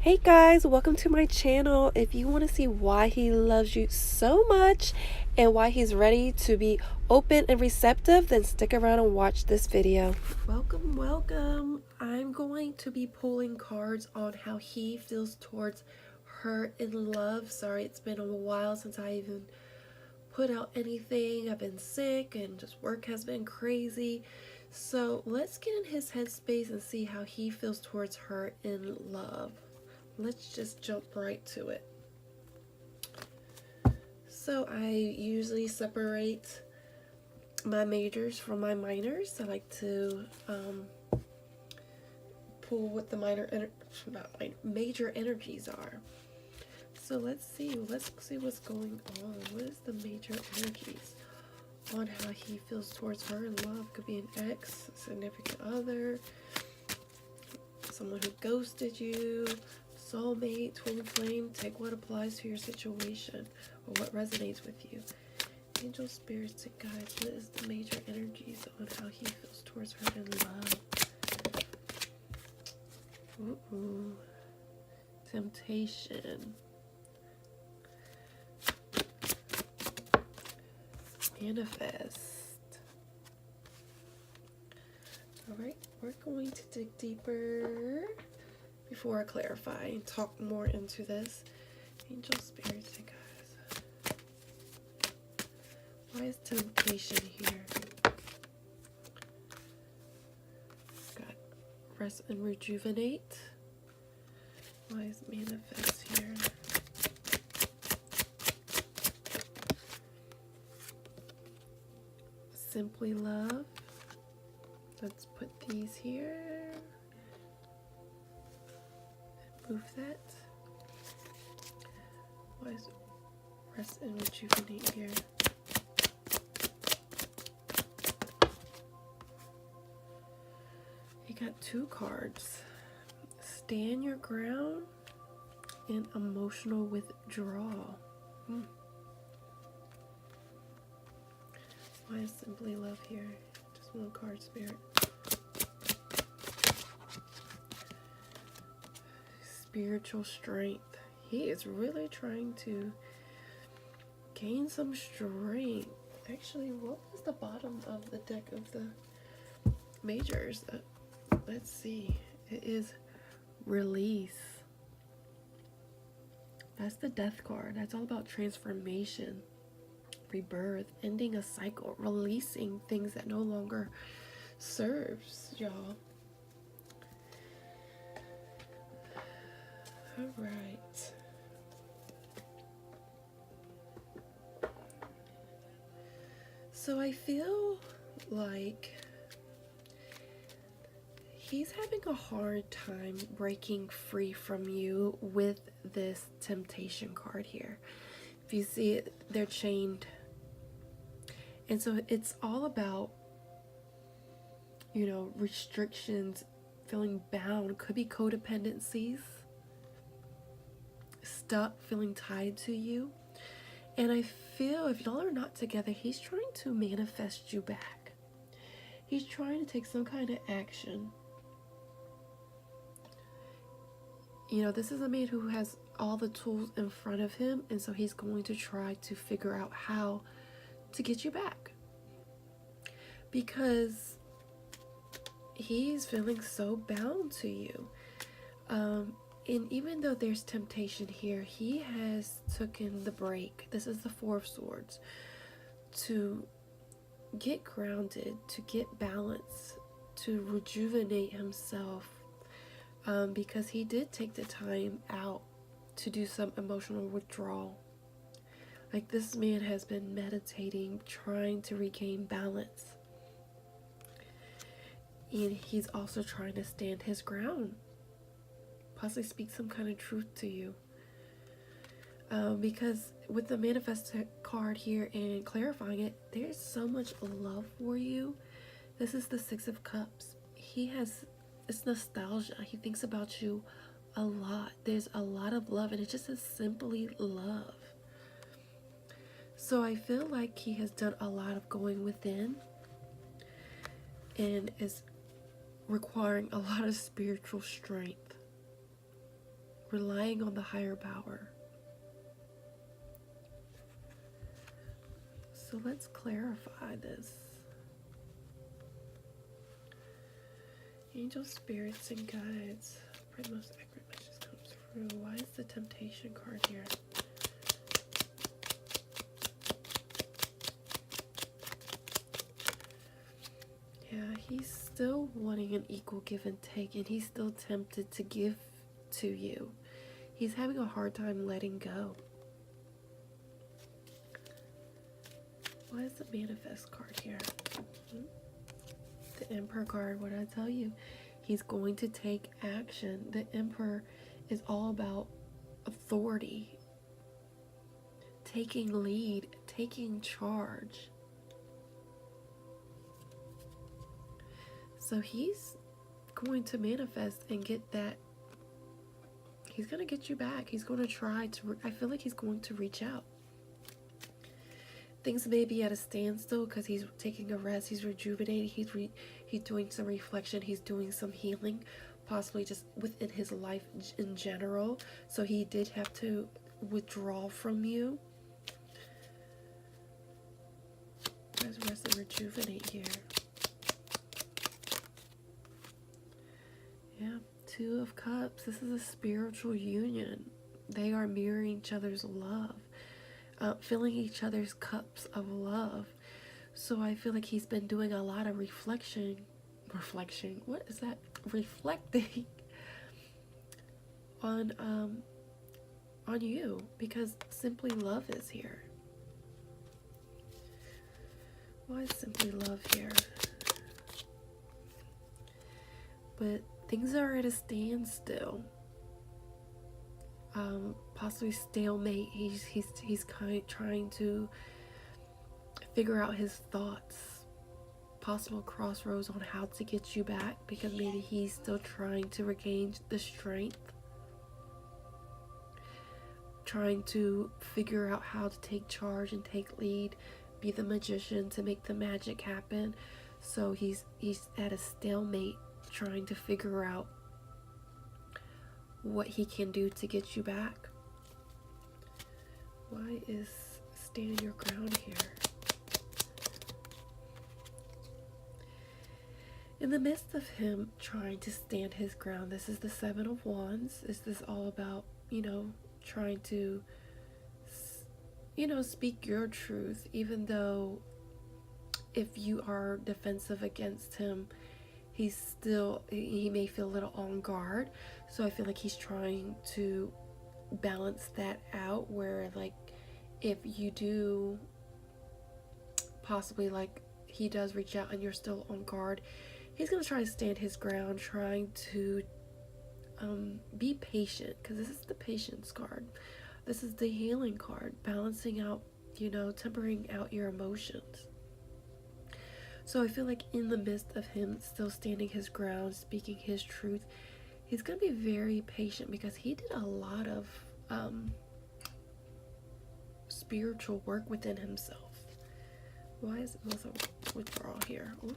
Hey guys, welcome to my channel. If you want to see why he loves you so much and why he's ready to be open and receptive, then stick around and watch this video. Welcome. I'm going to be pulling cards on how he feels towards her in love. Sorry, it's been a while since I even put out anything. I've been sick and just work has been crazy. So let's get in his headspace and see how he feels towards her in love. Let's just jump right to it. So I usually separate my majors from my minors. I like to pull what the major energies are. So let's see what's going on. What is the major energies on how he feels towards her in love? Could be an ex, a significant other, someone who ghosted you, soulmate, twin flame. Take what applies to your situation or what resonates with you. Angel, spirits, and guides. What is the major energies on how he feels towards her in love? Ooh. Temptation. Manifest. Alright, we're going to dig deeper before I clarify and talk more into this. Angel, spirits, and guides. Why is temptation here? Got rest and rejuvenate. Why is manifest here? Simply love. Let's put these here. Move that. Why is rest and rejuvenate here? You got two cards. Stand your ground and emotional withdrawal. Why is simply love here? Just one card, spirit. Spiritual strength. He is really trying to gain some strength. Actually, what was the bottom of the deck of the majors? Let's see. It is release. That's the death card. That's all about transformation, rebirth, ending a cycle, releasing things that no longer serves y'all. All right. So I feel like he's having a hard time breaking free from you with this temptation card here. If you see it, they're chained. And so it's all about, restrictions, feeling bound. Could be codependencies, stuck, feeling tied to you. And I feel if y'all are not together, he's trying to manifest you back. He's trying to take some kind of action. This is a man who has all the tools in front of him, and so he's going to try to figure out how to get you back. Because he's feeling so bound to you. And even though there's temptation here, he has taken the break. This is the Four of Swords. To get grounded, to get balance, to rejuvenate himself. Because he did take the time out to do some emotional withdrawal. Like, this man has been meditating, trying to regain balance. And he's also trying to stand his ground. Possibly speak some kind of truth to you. Because with the manifest card here and clarifying it, there's so much love for you. This is the Six of Cups. It's nostalgia. He thinks about you a lot. There's a lot of love, and it just is simply love. So I feel like he has done a lot of going within and is requiring a lot of spiritual strength. relying on the higher power. So let's clarify this. Angel spirits and guides. Pray the most accurate messages comes through. Why is the temptation card here? Yeah, he's still wanting an equal give and take, and he's still tempted to give to you. He's having a hard time letting go. Why is the manifest card here? The Emperor card, what did I tell you? He's going to take action. The Emperor is all about authority, taking lead, taking charge. So he's going to manifest and get that. He's going to get you back. He's going to try to, I feel like he's going to reach out. Things may be at a standstill because he's taking a rest. He's rejuvenating. He's doing some reflection. He's doing some healing, possibly just within his life in general. So he did have to withdraw from you. Let's rest and rejuvenate here. Yeah, Two of Cups. This is a spiritual union. They are mirroring each other's love. Filling each other's cups of love. So I feel like he's been doing a lot of reflection, what is that? Reflecting on you, because simply love is here. Why is simply love here? But things are at a standstill. Possibly stalemate. He's kind of trying to figure out his thoughts. Possible crossroads on how to get you back, because maybe he's still trying to regain the strength. Trying to figure out how to take charge and take lead, be the magician to make the magic happen. So he's at a stalemate, trying to figure out what he can do to get you back. Why is stand your ground here? In the midst of him trying to stand his ground, this is the Seven of Wands. Is this all about, trying to, speak your truth, even though if you are defensive against him, he may feel a little on guard. So I feel like he's trying to balance that out, where like if you do possibly, like, he does reach out and you're still on guard, he's going to try to stand his ground, trying to be patient, because this is the patience card. This is the healing card, balancing out, tempering out your emotions. So I feel like in the midst of him still standing his ground, speaking his truth, he's going to be very patient, because he did a lot of spiritual work within himself. Why is it also withdrawal here? Ooh.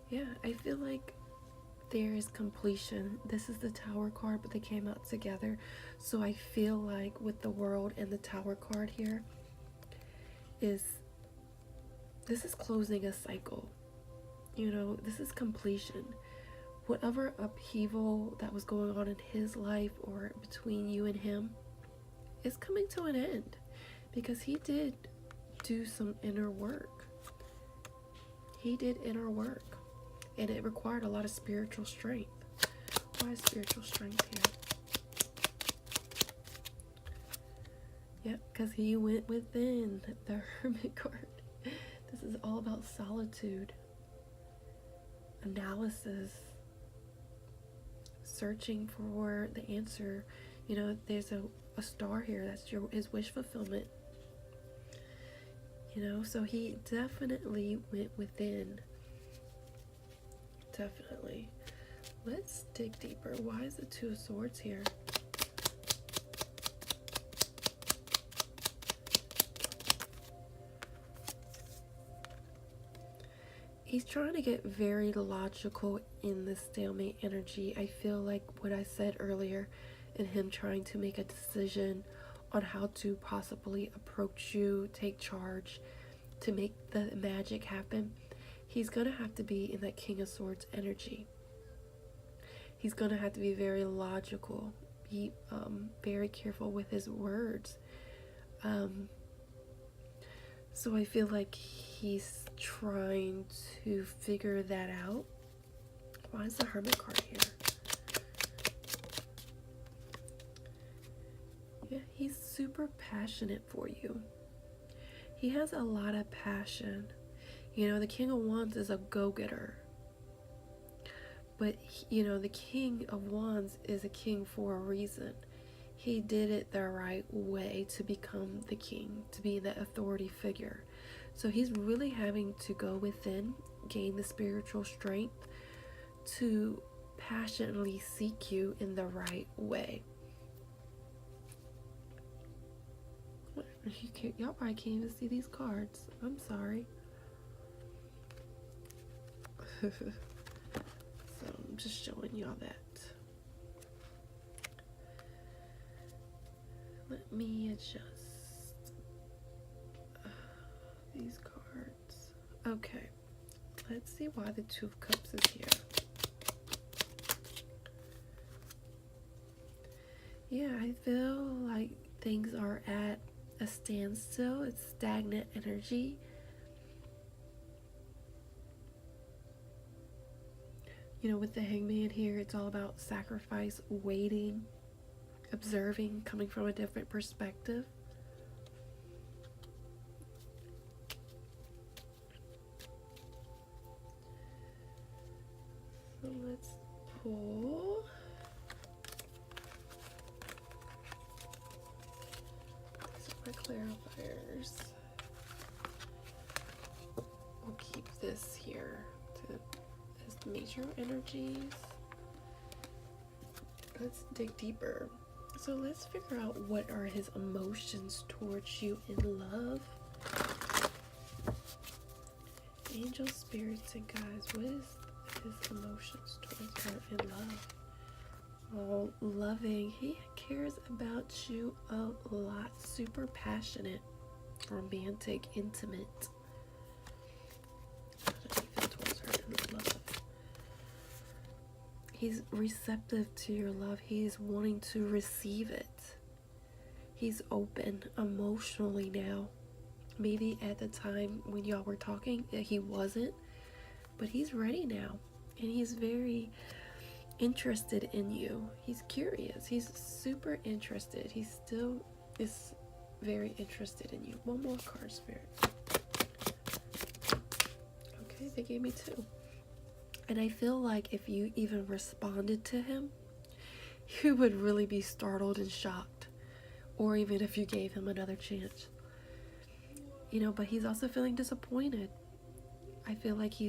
Yeah, I feel like there is completion. This is the Tower card, but they came out together. So I feel like with the World and the Tower card here, this is closing a cycle. This is completion. Whatever upheaval that was going on in his life or between you and him is coming to an end, because he did do some inner work. He did inner work, and it required a lot of spiritual strength. Why is spiritual strength here? Yep, because he went within, the Hermit card. This is all about solitude, analysis, searching for the answer. There's a star here. That's his wish fulfillment. So he definitely went within. Definitely. Let's dig deeper. Why is the Two of Swords here? He's trying to get very logical in this stalemate energy. I feel like what I said earlier, and him trying to make a decision on how to possibly approach you, take charge, to make the magic happen. He's going to have to be in that King of Swords energy. He's going to have to be very logical, be very careful with his words. So I feel like he's trying to figure that out. Why is the Hermit card here? Yeah, he's super passionate for you. He has a lot of passion. You know, the King of Wands is a go-getter. But, you know, the King of Wands is a king for a reason. He did it the right way to become the king, to be the authority figure. So he's really having to go within, gain the spiritual strength to passionately seek you in the right way. Y'all probably can't even see these cards. I'm sorry. So I'm just showing y'all that. Let me adjust these cards. Okay, let's see why the Two of Cups is here. Yeah, I feel like things are at a standstill. It's stagnant energy. You know, with the Hangman here, it's all about sacrifice, waiting, observing, coming from a different perspective. So let's pull. These are my clarifiers. We'll keep this here as major energies. Let's dig deeper. So let's figure out what are his emotions towards you in love. Angel, spirits, and guides, what is his emotions towards her in love? Oh, loving. He cares about you a lot. Super passionate, romantic, intimate. How does he feel towards her in love? He's receptive to your love. He's wanting to receive it. He's open emotionally now. Maybe at the time when y'all were talking, he wasn't. But he's ready now. And he's very interested in you. He's curious. He's super interested. He still is very interested in you. One more card, Spirit. Okay, they gave me two. And I feel like if you even responded to him, you would really be startled and shocked. Or even if you gave him another chance. You know, but he's also feeling disappointed. I feel like he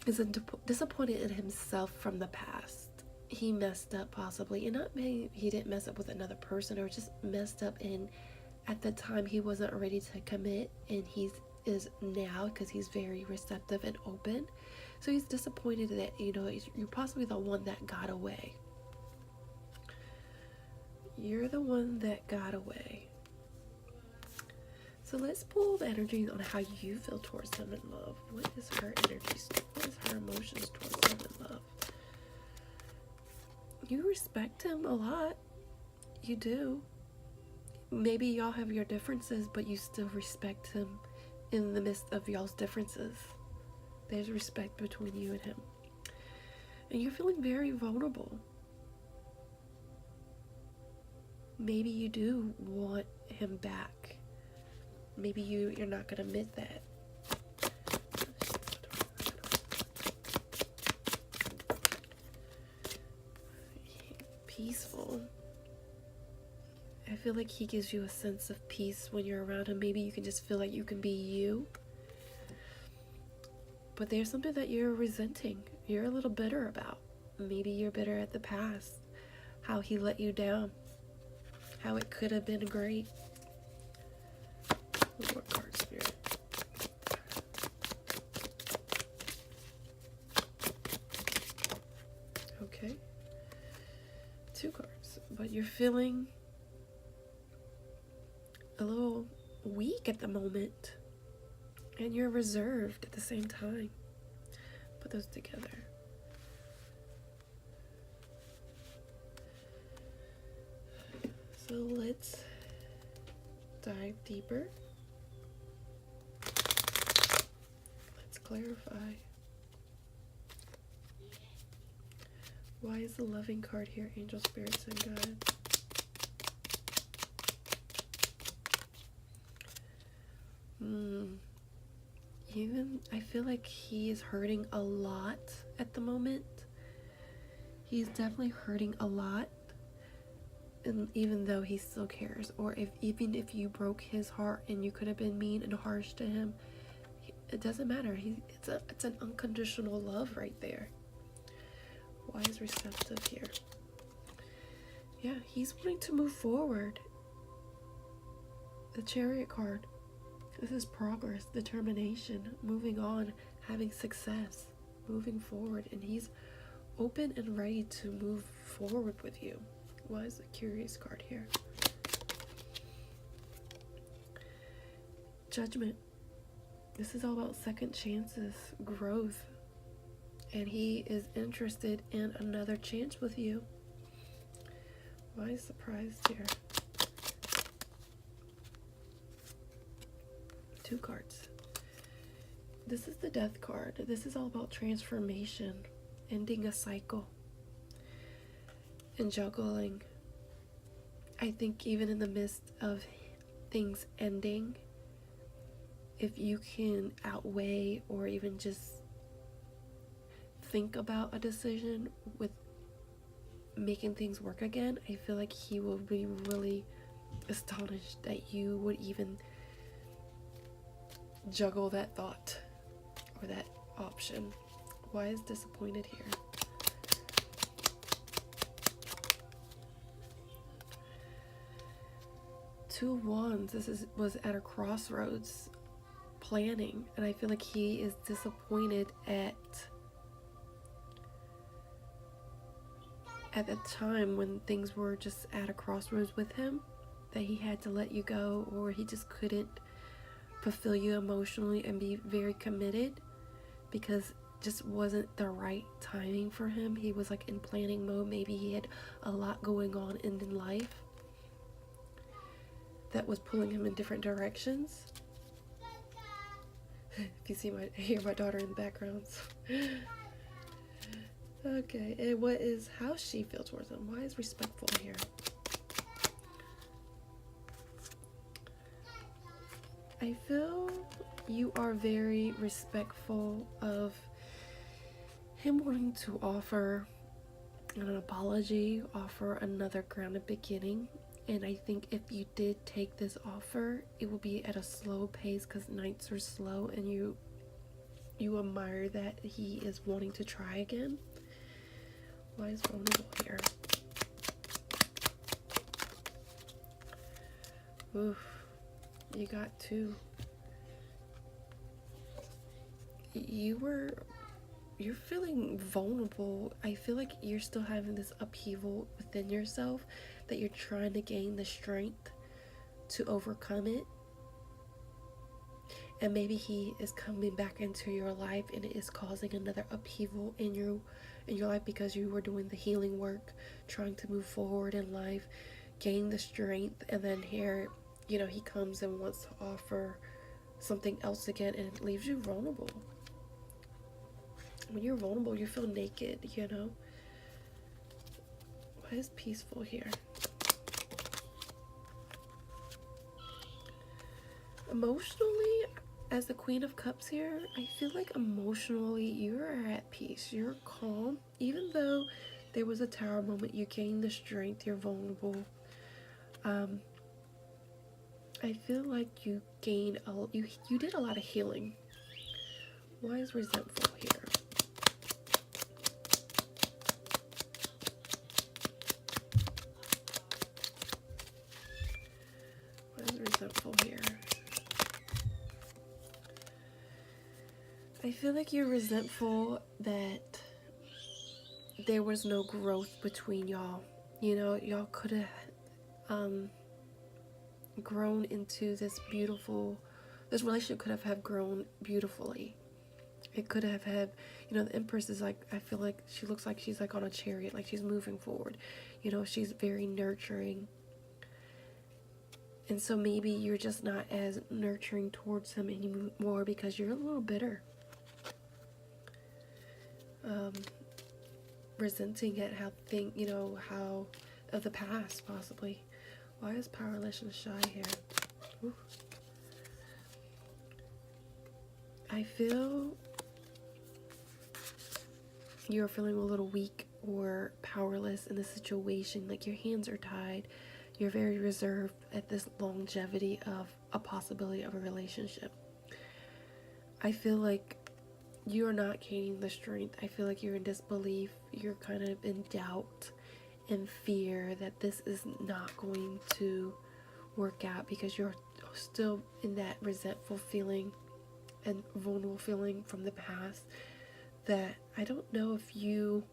is disappointed in himself from the past. He messed up possibly. And not maybe he didn't mess up with another person, or just messed up in at the time he wasn't ready to commit, and he is now, because he's very receptive and open. So he's disappointed that, you know, you're possibly the one that got away. You're the one that got away. So let's pull the energies on how you feel towards him in love. What is her energies? What is her emotions towards him in love? You respect him a lot. You do. Maybe y'all have your differences, but you still respect him in the midst of y'all's differences. There's respect between you and him. And you're feeling very vulnerable. Maybe you do want him back. Maybe you're not going to admit that. Peaceful. I feel like he gives you a sense of peace when you're around him. Maybe you can just feel like you can be you. But there's something that you're resenting. You're a little bitter about. Maybe you're bitter at the past. How he let you down. How it could have been great. One more card, Spirit. 2 cards, but you're feeling a little weak at the moment, and you're reserved at the same time. Put those together. So let's dive deeper. Let's clarify. Why is the loving card here, angel, spirits, and God? Even, I feel like he is hurting a lot at the moment. He's definitely hurting a lot. And even though he still cares, or even if you broke his heart and you could have been mean and harsh to him, it doesn't matter. It's an unconditional love right there. Why is receptive here? Yeah, he's wanting to move forward. The Chariot card. This is progress, determination, moving on, having success, moving forward, and he's open and ready to move forward with you. Why is the Curious card here? Judgment. This is all about second chances, growth, and he is interested in another chance with you. Why is surprised here? 2 cards. This is the Death card. This is all about transformation, ending a cycle, and juggling. I think even in the midst of things ending, if you can outweigh or even just think about a decision with making things work again, I feel like he will be really astonished that you would even juggle that thought or that option. Why is disappointed here? Two of Wands. This was at a crossroads, planning, and I feel like he is disappointed at the time when things were just at a crossroads with him, that he had to let you go, or he just couldn't fulfill you emotionally and be very committed because just wasn't the right timing for him. He was like in planning mode. Maybe he had a lot going on in life that was pulling him in different directions. If you see hear my daughter in the background. Okay, and how she feels towards him? Why is respectful here? I feel you are very respectful of him wanting to offer an apology, offer another grounded beginning. And I think if you did take this offer, it will be at a slow pace because nights are slow, and you admire that he is wanting to try again. Why is vulnerable here? Oof. You got 2. You're feeling vulnerable. I feel like you're still having this upheaval within yourself, that you're trying to gain the strength to overcome it. And maybe he is coming back into your life and it is causing another upheaval in your life because you were doing the healing work, trying to move forward in life, gain the strength, and then here, he comes and wants to offer something else again, and it leaves you vulnerable. When you're vulnerable, you feel naked, Why is peaceful here? Emotionally, as the Queen of Cups here, I feel like emotionally you're at peace. You're calm. Even though there was a Tower moment, you gained the strength, you're vulnerable. I feel like you gained you did a lot of healing. Why is resentful here? Why is resentful here? I feel like you're resentful that there was no growth between y'all. You know, y'all could have grown into this relationship could have grown beautifully. It could have had, you know, the Empress is like, I feel like she looks like she's like on a chariot, like she's moving forward. You know, she's very nurturing. And so maybe you're just not as nurturing towards him anymore because you're a little bitter. Resenting at how of the past, possibly. Why is powerless and shy here? Ooh. I feel you're feeling a little weak or powerless in the situation. Like your hands are tied. You're very reserved at this longevity of a possibility of a relationship. I feel like you're not gaining the strength. I feel like you're in disbelief. You're kind of in doubt and fear that this is not going to work out because you're still in that resentful feeling and vulnerable feeling from the past that I don't know if you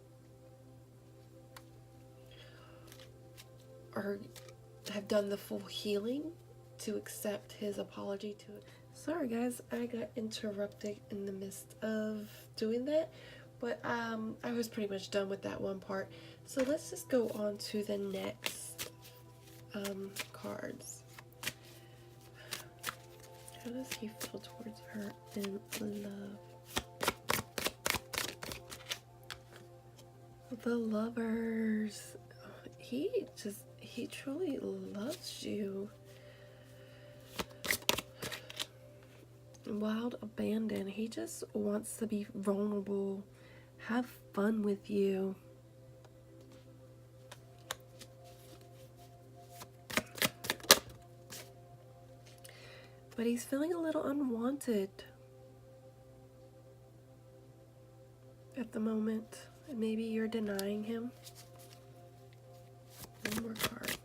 have done the full healing to accept his apology to it. Sorry guys, I got interrupted in the midst of doing that, but I was pretty much done with that one part. So let's just go on to the next cards. How does he feel towards her in love? The Lovers. He truly loves you. Wild abandon. He just wants to be vulnerable, have fun with you. But he's feeling a little unwanted at the moment. Maybe you're denying him. One more card.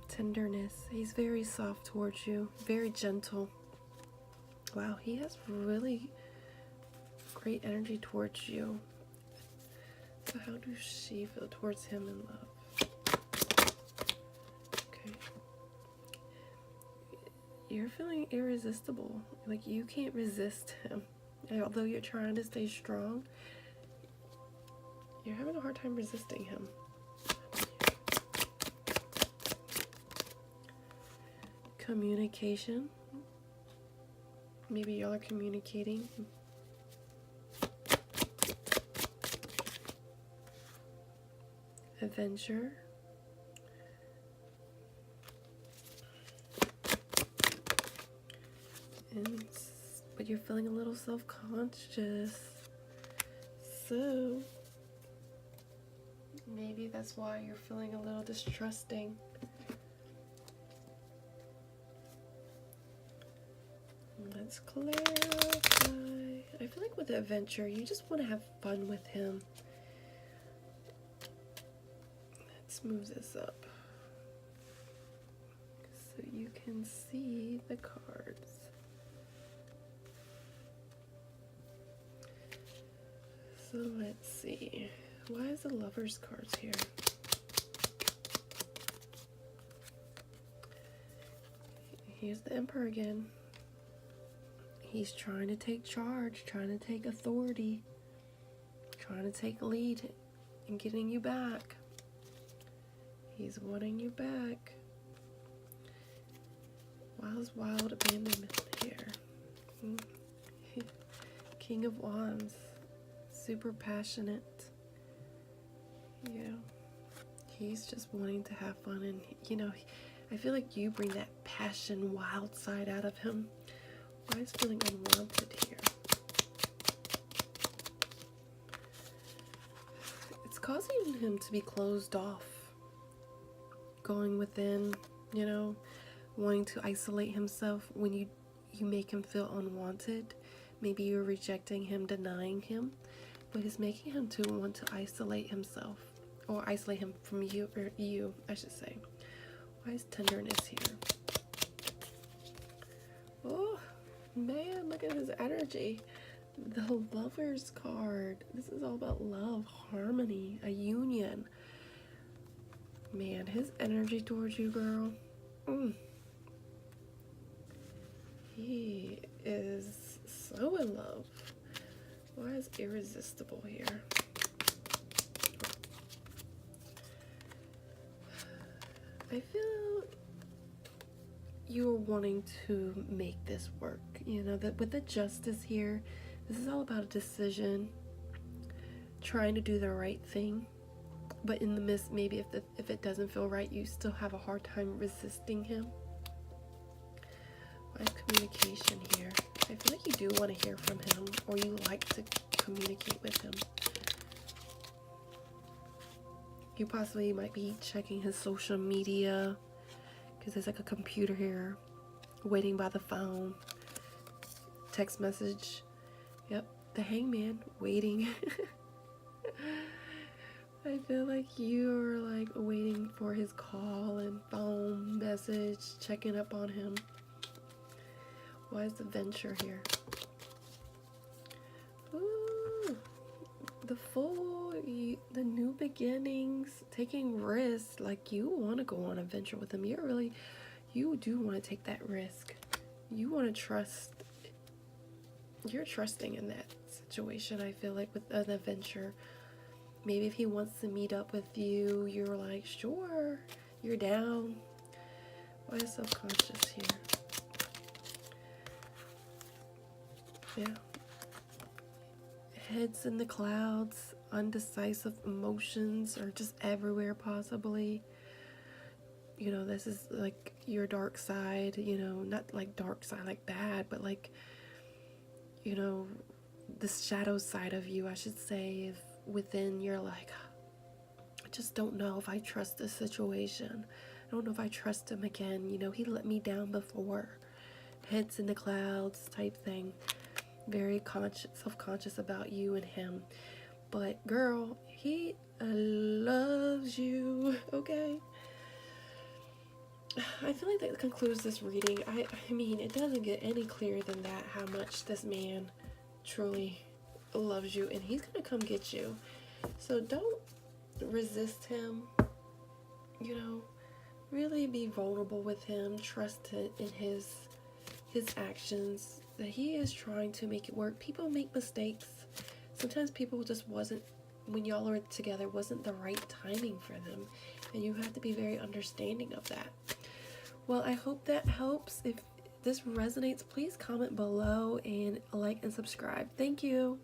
Tenderness. He's very soft towards you, very gentle. Wow, he has really great energy towards you. So how does she feel towards him in love? Okay. You're feeling irresistible. Like you can't resist him. And although you're trying to stay strong, you're having a hard time resisting him. Communication. Maybe y'all are communicating. Adventure. But you're feeling a little self-conscious. So maybe that's why you're feeling a little distrusting. Let's clarify. I feel like with the adventure, you just want to have fun with him. Let's move this up so you can see the cards. So let's see. Why is the Lovers cards here? Here's the Emperor again. He's trying to take charge, trying to take authority, trying to take lead in getting you back. He's wanting you back. Why is wild abandonment here? King of Wands. Super passionate. Yeah. He's just wanting to have fun, and you know, I feel like you bring that passion, wild side out of him. Why is feeling unwanted here? It's causing him to be closed off, going within, you know, wanting to isolate himself. When you make him feel unwanted, maybe you're rejecting him, denying him, but it's making him to want to isolate himself, or isolate him from you, or you, I should say. Why is tenderness here? Oh, man, look at his energy. The Lover's card. This is all about love, harmony, a union. Man, his energy towards you, girl. He is so in love. Why is irresistible here? I feel you're wanting to make this work. You know, that with the justice here, this is all about a decision, trying to do the right thing. But in the midst, maybe if it doesn't feel right, you still have a hard time resisting him. Why is communication here? I feel like you do want to hear from him, or you like to communicate with him. You possibly might be checking his social media, because there's like a computer here, waiting by the phone. Text message. Yep, the hangman, waiting. I feel like you're like waiting for his call and phone message, checking up on him. Why is the venture here? Ooh, the Fool, the new beginnings, taking risks. Like you want to go on a venture with him. You do want to take that risk. You want to trust. You're trusting in that situation, I feel like, with an adventure. Maybe if he wants to meet up with you, you're like, sure, you're down. Why is subconscious here? Yeah. Heads in the clouds, undecisive emotions are just everywhere possibly. You know, this is like your dark side, you know, not like dark side like bad, but like, you know, the shadow side of you, I should say. If within you're like, I just don't know if I trust this situation. I don't know if I trust him again. You know, he let me down before. Heads in the clouds type thing. Very self-conscious about you and him. But girl, he loves you, okay? I feel like that concludes this reading. I mean, it doesn't get any clearer than that, how much this man truly loves you, and he's gonna come get you. So don't resist him. You know, really be vulnerable with him. Trust in his actions, that he is trying to make it work. People make mistakes. Sometimes people just wasn't, when y'all are together, wasn't the right timing for them, and you have to be very understanding of that. Well, I hope that helps. If this resonates, please comment below and like and subscribe. Thank you.